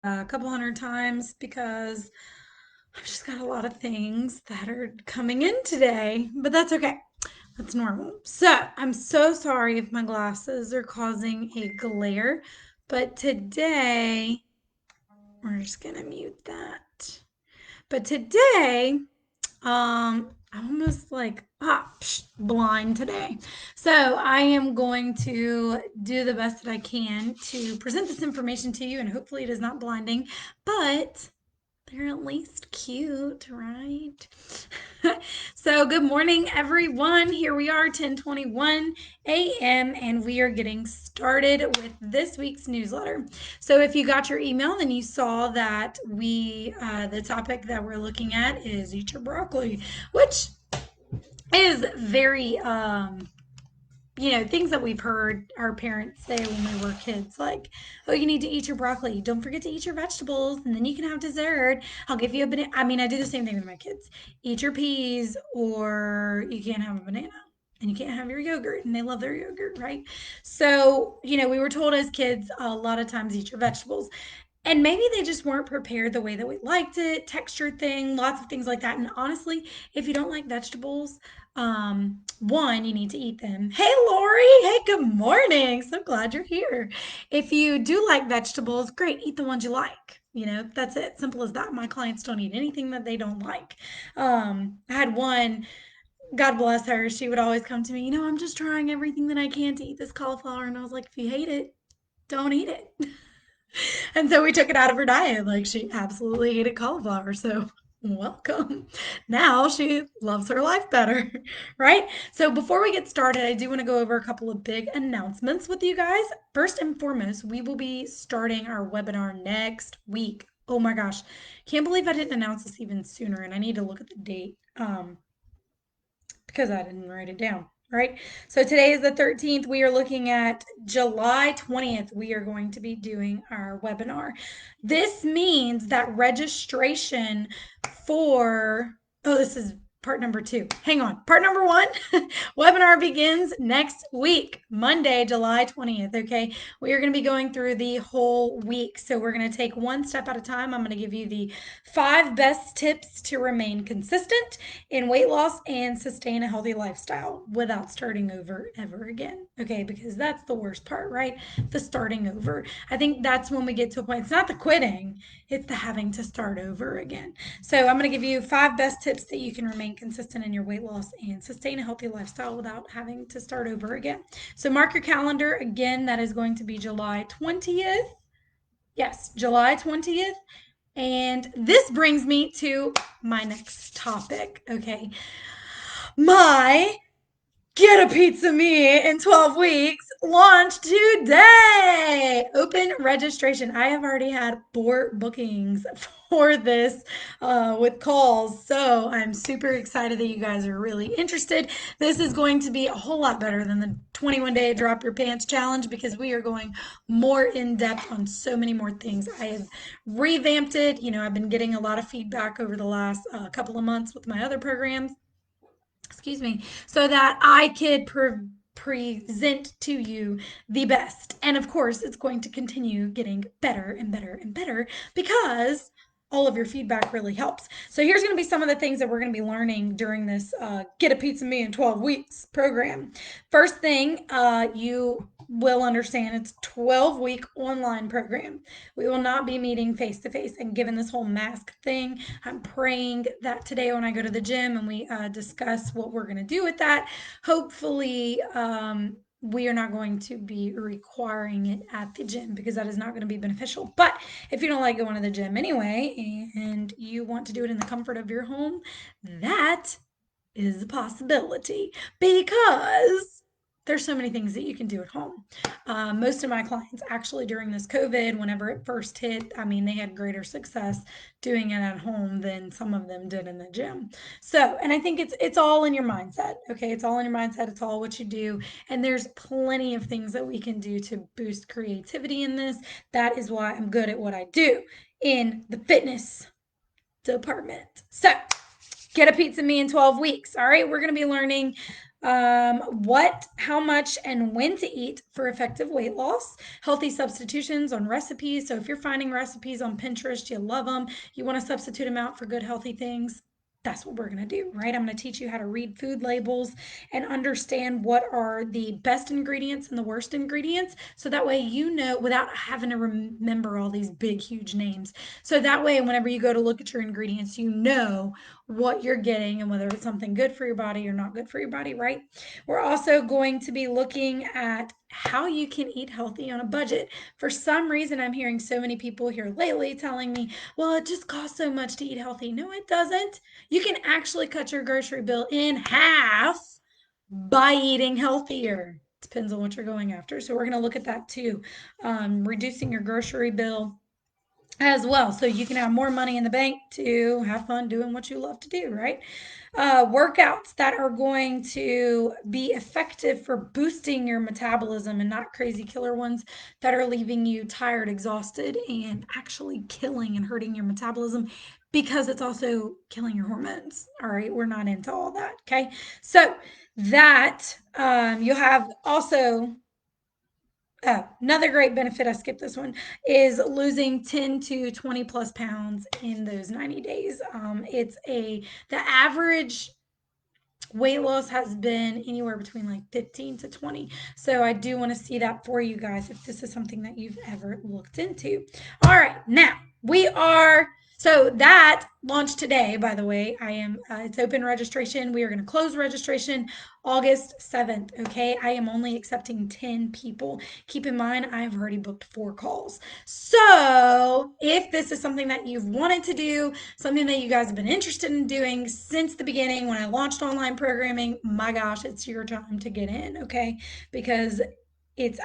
a couple hundred times because I've just got a lot of things that are coming in today, but that's okay. That's normal. So I'm so sorry if my glasses are causing a glare, but today we're just gonna mute that. But today, I'm almost like blind today. So I am going to do the best that I can to present this information to you, and hopefully it is not blinding, but they're at least cute, right? So, good morning, everyone. Here we are, 10:21 a.m., and we are getting started with this week's newsletter. So, if you got your email, then you saw that the topic that we're looking at is eat your broccoli, which is very things that we've heard our parents say when we were kids, like, oh, you need to eat your broccoli. Don't forget to eat your vegetables, and then you can have dessert. I'll give you a banana. I mean, I do the same thing with my kids. Eat your peas, or you can't have a banana. And you can't have your yogurt, and they love their yogurt, right? So, we were told as kids a lot of times eat your vegetables. And maybe they just weren't prepared the way that we liked it, texture thing, lots of things like that. And honestly, if you don't like vegetables, one, you need to eat them. Hey, Lori. Hey, good morning. So glad you're here. If you do like vegetables, great. Eat the ones you like. That's it. Simple as that. My clients don't eat anything that they don't like. I had one, God bless her. She would always come to me, I'm just trying everything that I can to eat this cauliflower. And I was like, if you hate it, don't eat it. And so we took it out of her diet. Like, she absolutely hated cauliflower. So welcome. Now she loves her life better, right? So before we get started, I do want to go over a couple of big announcements with you guys. First and foremost, we will be starting our webinar next week. Oh my gosh. Can't believe I didn't announce this even sooner, and I need to look at the date. Because I didn't write it down. Right. So today is the 13th. We are looking at July 20th. We are going to be doing our webinar. This means that registration for, oh, this is part number 2. Hang on. Part number 1, webinar begins next week, Monday, July 20th. Okay. We are going to be going through the whole week. So we're going to take one step at a time. I'm going to give you the 5 best tips to remain consistent in weight loss and sustain a healthy lifestyle without starting over ever again. Okay, because that's the worst part, right? The starting over. I think that's when we get to a point. It's not the quitting, it's the having to start over again. So I'm going to give you 5 best tips that you can remain consistent in your weight loss and sustain a healthy lifestyle without having to start over again. So mark your calendar. Again, that is going to be July 20th. Yes, July 20th. And this brings me to my next topic. Okay. My Get a Pizza Me in 12 Weeks launched today. Open registration. I have already had 4 bookings for this with calls. So I'm super excited that you guys are really interested. This is going to be a whole lot better than the 21-day drop your pants challenge because we are going more in depth on so many more things. I have revamped it. I've been getting a lot of feedback over the last couple of months with my other programs, excuse me, so that I could present to you the best. And of course, it's going to continue getting better and better and better because all of your feedback really helps. So here's going to be some of the things that we're going to be learning during this Get a Pizza Me in 12 Weeks program. First thing, you will understand it's a 12-week online program. We will not be meeting face to face. And given this whole mask thing, I'm praying that today when I go to the gym and we discuss what we're going to do with that, hopefully we are not going to be requiring it at the gym because that is not going to be beneficial. But if you don't like going to the gym anyway and you want to do it in the comfort of your home, that is a possibility because there's so many things that you can do at home. Most of my clients actually during this COVID, whenever it first hit, I mean, they had greater success doing it at home than some of them did in the gym. So, and I think it's all in your mindset. Okay, it's all in your mindset. It's all what you do, and there's plenty of things that we can do to boost creativity in this. That is why I'm good at what I do in the fitness department. So, Get a Pizza Me in 12 Weeks. All right, we're going to be learning How much, and when to eat for effective weight loss, healthy substitutions on recipes. So if you're finding recipes on Pinterest, you love them, you want to substitute them out for good, healthy things, that's what we're going to do, right? I'm going to teach you how to read food labels and understand what are the best ingredients and the worst ingredients. So that way, you know, without having to remember all these big, huge names. So that way, whenever you go to look at your ingredients, you know what you're getting and whether it's something good for your body or not good for your body, right? We're also going to be looking at how you can eat healthy on a budget. For some reason, I'm hearing so many people here lately telling me, well, it just costs so much to eat healthy. No, it doesn't. You can actually cut your grocery bill in half by eating healthier. Depends on what you're going after. So, we're going to look at that too. Reducing your grocery bill as well, so you can have more money in the bank to have fun doing what you love to do, right? Workouts that are going to be effective for boosting your metabolism and not crazy killer ones that are leaving you tired, exhausted, and actually killing and hurting your metabolism because it's also killing your hormones. All right, we're not into all that. Okay, so that you'll have also another great benefit, I skipped this one, is losing 10 to 20 plus pounds in those 90 days. The average weight loss has been anywhere between like 15 to 20. So I do want to see that for you guys if this is something that you've ever looked into. All right, now we are. So that launched today, by the way. It's open registration. We are going to close registration August 7th. Okay. I am only accepting 10 people. Keep in mind, I've already booked 4 calls. So if this is something that you've wanted to do, something that you guys have been interested in doing since the beginning when I launched online programming, my gosh, it's your time to get in, okay? Because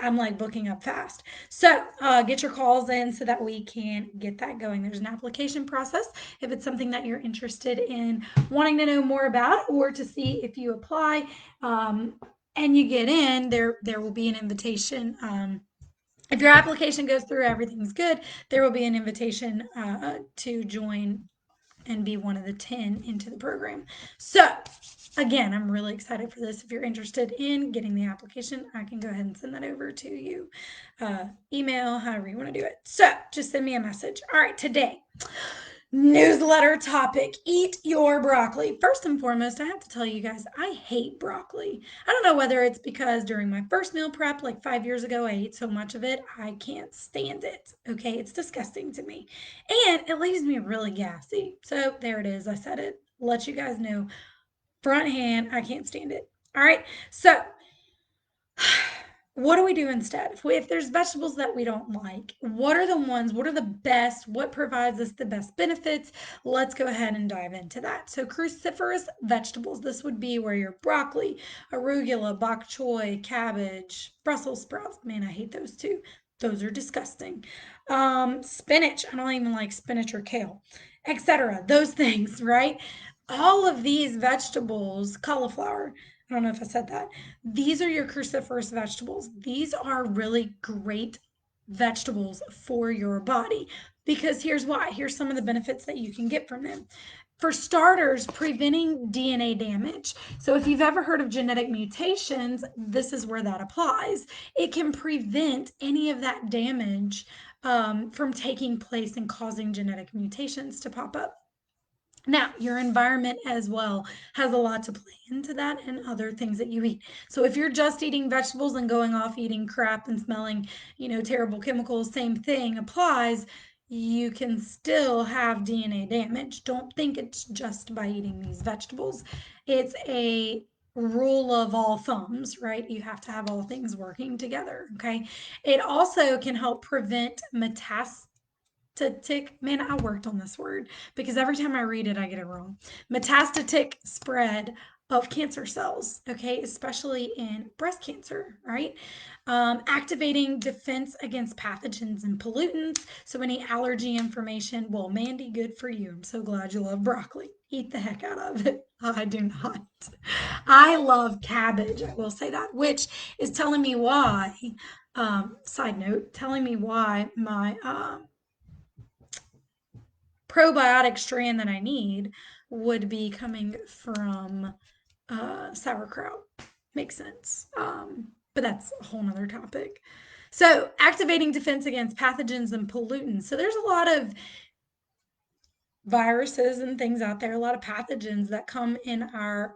I'm like booking up fast. So get your calls in so that we can get that going. There's an application process if it's something that you're interested in wanting to know more about or to see if you apply and you get in. There will be an invitation. If your application goes through, everything's good. There will be an invitation to join and be one of the 10 into the program. So, again, I'm really excited for this. If you're interested in getting the application, I can go ahead and send that over to you. Email, however you want to do it. So, just send me a message. All right, today, newsletter topic: eat your broccoli. First and foremost, I have to tell you guys, I hate broccoli. I don't know whether it's because during my first meal prep like 5 years ago I ate so much of it, I can't stand it. Okay, it's disgusting to me and it leaves me really gassy. So there it is, I said it. Let you guys know front hand, I can't stand it. All right, so what do we do instead? If there's vegetables that we don't like, what are the ones, what are the best, what provides us the best benefits? Let's go ahead and dive into that. So cruciferous vegetables, this would be where your broccoli, arugula, bok choy, cabbage, Brussels sprouts. Man, I hate those too. Those are disgusting. Spinach, I don't even like spinach or kale, etc. Those things, right? All of these vegetables, cauliflower, I don't know if I said that. These are your cruciferous vegetables. These are really great vegetables for your body because here's why. Here's some of the benefits that you can get from them. For starters, preventing DNA damage. So, if you've ever heard of genetic mutations, this is where that applies. It can prevent any of that damage from taking place and causing genetic mutations to pop up. Now, your environment as well has a lot to play into that and other things that you eat. So if you're just eating vegetables and going off eating crap and smelling, terrible chemicals, same thing applies. You can still have DNA damage. Don't think it's just by eating these vegetables. It's a rule of all thumbs, right? You have to have all things working together, okay? It also can help prevent metastasis. Man, I worked on this word because every time I read it, I get it wrong. Metastatic spread of cancer cells, okay, especially in breast cancer, right? Activating defense against pathogens and pollutants. So, any allergy information, well, Mandy, good for you. I'm so glad you love broccoli. Eat the heck out of it. I do not. I love cabbage, I will say that, which is telling me why, side note, telling me why my probiotic strand that I need would be coming from sauerkraut. Makes sense. But that's a whole nother topic. So, activating defense against pathogens and pollutants. So, there's a lot of viruses and things out there, a lot of pathogens that come in our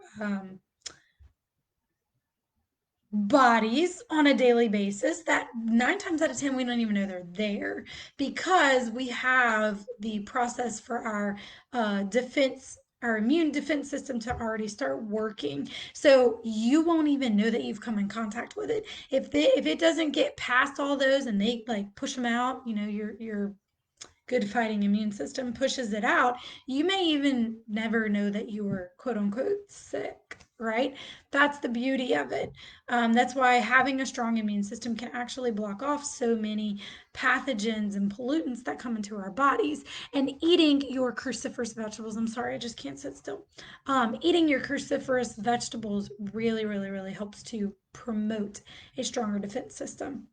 bodies on a daily basis that 9 times out of 10 we don't even know they're there because we have the process for our immune defense system to already start working. So you won't even know that you've come in contact with it. If it doesn't get past all those and they like push them out, your good fighting immune system pushes it out, you may even never know that you were quote unquote sick, right? That's the beauty of it. That's why having a strong immune system can actually block off so many pathogens and pollutants that come into our bodies. And eating your cruciferous vegetables, I'm sorry, I just can't sit still. Eating your cruciferous vegetables really, really, really helps to promote a stronger defense system.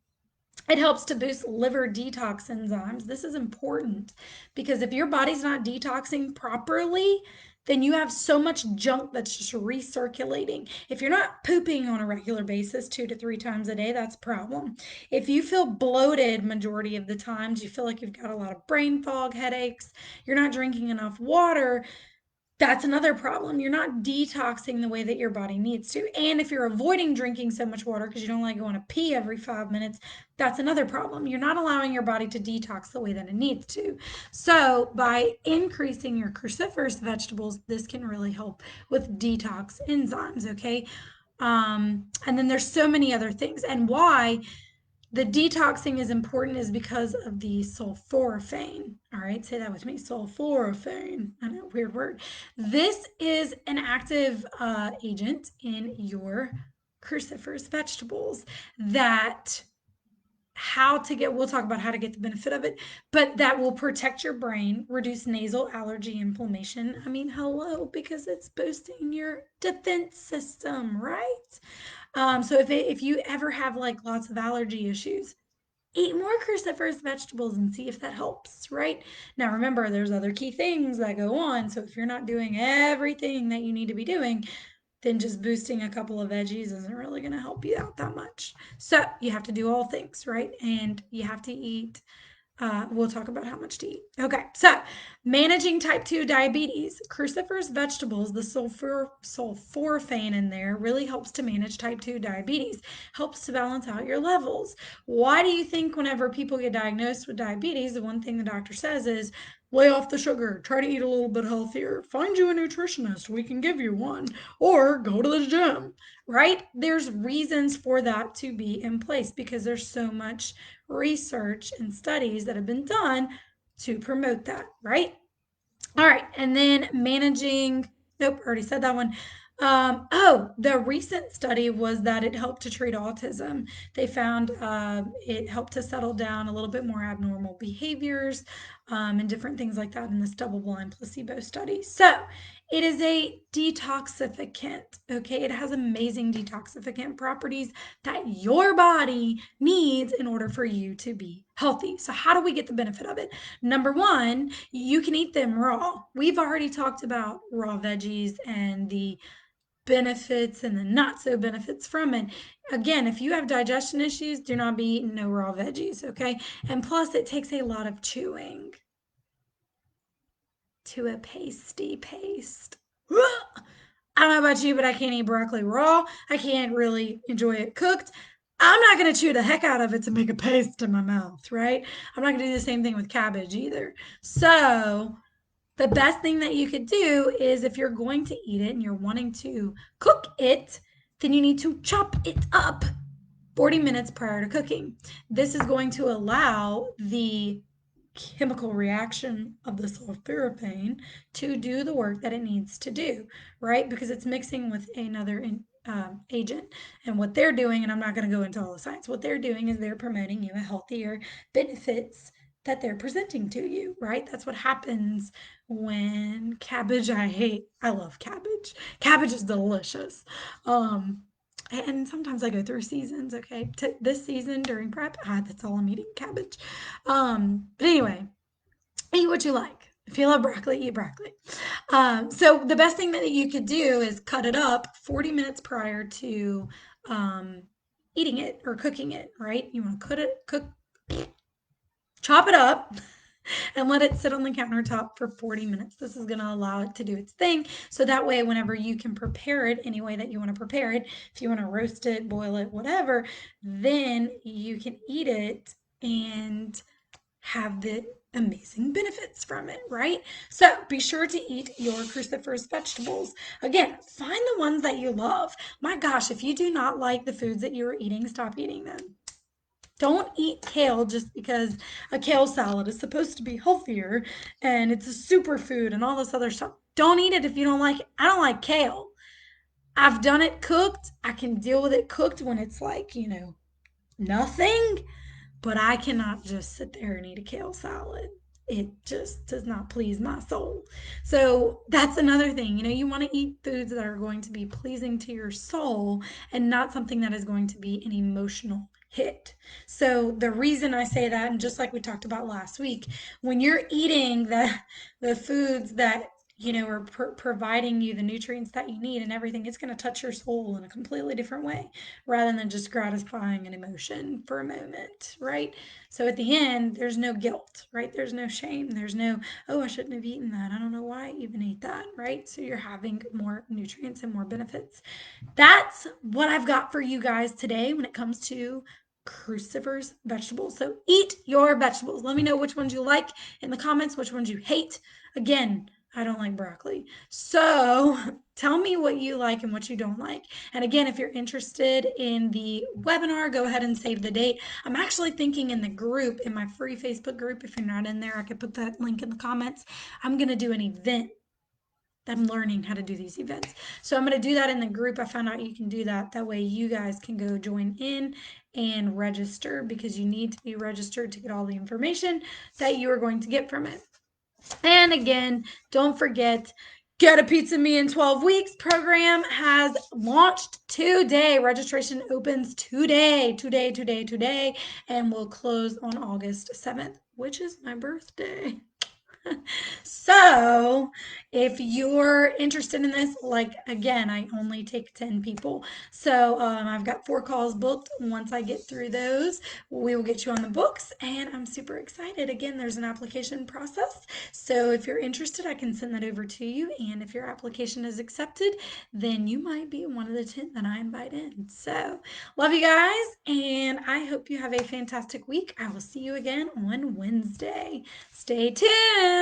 It helps to boost liver detox enzymes. This is important because if your body's not detoxing properly, then you have so much junk that's just recirculating. If you're not pooping on a regular basis 2 to 3 times a day, that's a problem. If you feel bloated majority of the times, you feel like you've got a lot of brain fog, headaches, you're not drinking enough water, that's another problem. You're not detoxing the way that your body needs to. And if you're avoiding drinking so much water because you don't like going to pee every 5 minutes, that's another problem. You're not allowing your body to detox the way that it needs to. So, by increasing your cruciferous vegetables, this can really help with detox enzymes, okay? And then there's so many other things. And why the detoxing is important is because of the sulforaphane. All right, say that with me. Sulforaphane. I know, weird word. This is an active agent in your cruciferous vegetables that we'll talk about how to get the benefit of it, but that will protect your brain, reduce nasal allergy inflammation. I mean, hello, because it's boosting your defense system, right? So if you ever have like lots of allergy issues, eat more cruciferous vegetables and see if that helps, right? Now remember, there's other key things that go on. So if you're not doing everything that you need to be doing, then just boosting a couple of veggies isn't really going to help you out that much. So you have to do all things, right? And you have to eat we'll talk about how much to eat. Okay, so managing type 2 diabetes. Cruciferous vegetables, the sulforaphane in there really helps to manage type 2 diabetes, helps to balance out your levels. Why do you think whenever people get diagnosed with diabetes, the one thing the doctor says is lay off the sugar, try to eat a little bit healthier, find you a nutritionist, we can give you one, or go to the gym, right? There's reasons for that to be in place because there's so much research and studies that have been done to promote that, right? All right, and then managing, nope, already said that one. The recent study was that it helped to treat autism. They found it helped to settle down a little bit more abnormal behaviors and different things like that in this double blind placebo study. So it is a detoxificant, okay? It has amazing detoxificant properties that your body needs in order for you to be healthy. So, how do we get the benefit of it? Number one, you can eat them raw. We've already talked about raw veggies and the benefits and the not so benefits from it. Again, if you have digestion issues, do not be eating no raw veggies, okay? And plus, it takes a lot of chewing to a pasty paste. I don't know about you, but I can't eat broccoli raw. I can't really enjoy it cooked. I'm not going to chew the heck out of it to make a paste in my mouth, right? I'm not going to do the same thing with cabbage either. So, the best thing that you could do is if you're going to eat it and you're wanting to cook it, then you need to chop it up 40 minutes prior to cooking. This is going to allow the chemical reaction of the sulforaphane to do the work that it needs to do, right? Because it's mixing with another agent. And what they're doing, and I'm not going to go into all the science, what they're doing is they're promoting you a healthier benefits that they're presenting to you, right? That's what happens when cabbage, I love cabbage. Cabbage is delicious. And sometimes I go through seasons, okay? This season during prep, that's all I'm eating, cabbage. But anyway, eat what you like. If you love broccoli, eat broccoli. So the best thing that you could do is cut it up 40 minutes prior to um, eating it or cooking it, right? You want to chop it up and let it sit on the countertop for 40 minutes. This is going to allow it to do its thing. So that way, whenever you can prepare it any way that you want to prepare it, if you want to roast it, boil it, whatever, then you can eat it and have the amazing benefits from it, right? So be sure to eat your cruciferous vegetables. Again, find the ones that you love. My gosh, if you do not like the foods that you're eating, stop eating them. Don't eat kale just because a kale salad is supposed to be healthier and it's a superfood and all this other stuff. Don't eat it if you don't like it. I don't like kale. I've done it cooked. I can deal with it cooked when it's like, nothing. But I cannot just sit there and eat a kale salad. It just does not please my soul. So that's another thing. You want to eat foods that are going to be pleasing to your soul and not something that is going to be an emotional hit. So the reason I say that, and just like we talked about last week, when you're eating the foods that are providing you the nutrients that you need and everything, it's going to touch your soul in a completely different way rather than just gratifying an emotion for a moment, right? So at the end, there's no guilt, right? There's no shame. There's no, oh, I shouldn't have eaten that. I don't know why I even ate that, right? So you're having more nutrients and more benefits. That's what I've got for you guys today when it comes to cruciferous vegetables. So eat your vegetables. Let me know which ones you like in the comments, which ones you hate. Again, I don't like broccoli. So tell me what you like and what you don't like. And again, if you're interested in the webinar, go ahead and save the date. I'm actually thinking in the group, in my free Facebook group, if you're not in there, I could put that link in the comments. I'm going to do an event. I'm learning how to do these events. So I'm going to do that in the group. I found out you can do that. That way you guys can go join in and register because you need to be registered to get all the information that you are going to get from it. And again, don't forget, Get a Pizza Me in 12 Weeks program has launched today. Registration opens today, and will close on August 7th, which is my birthday. So, if you're interested in this, like again, I only take 10 people. So, I've got 4 calls booked. Once I get through those, we will get you on the books, and I'm super excited. Again, there's an application process. So, if you're interested, I can send that over to you. And if your application is accepted, then you might be one of the 10 that I invite in. So, love you guys, and I hope you have a fantastic week. I will see you again on Wednesday. Stay tuned.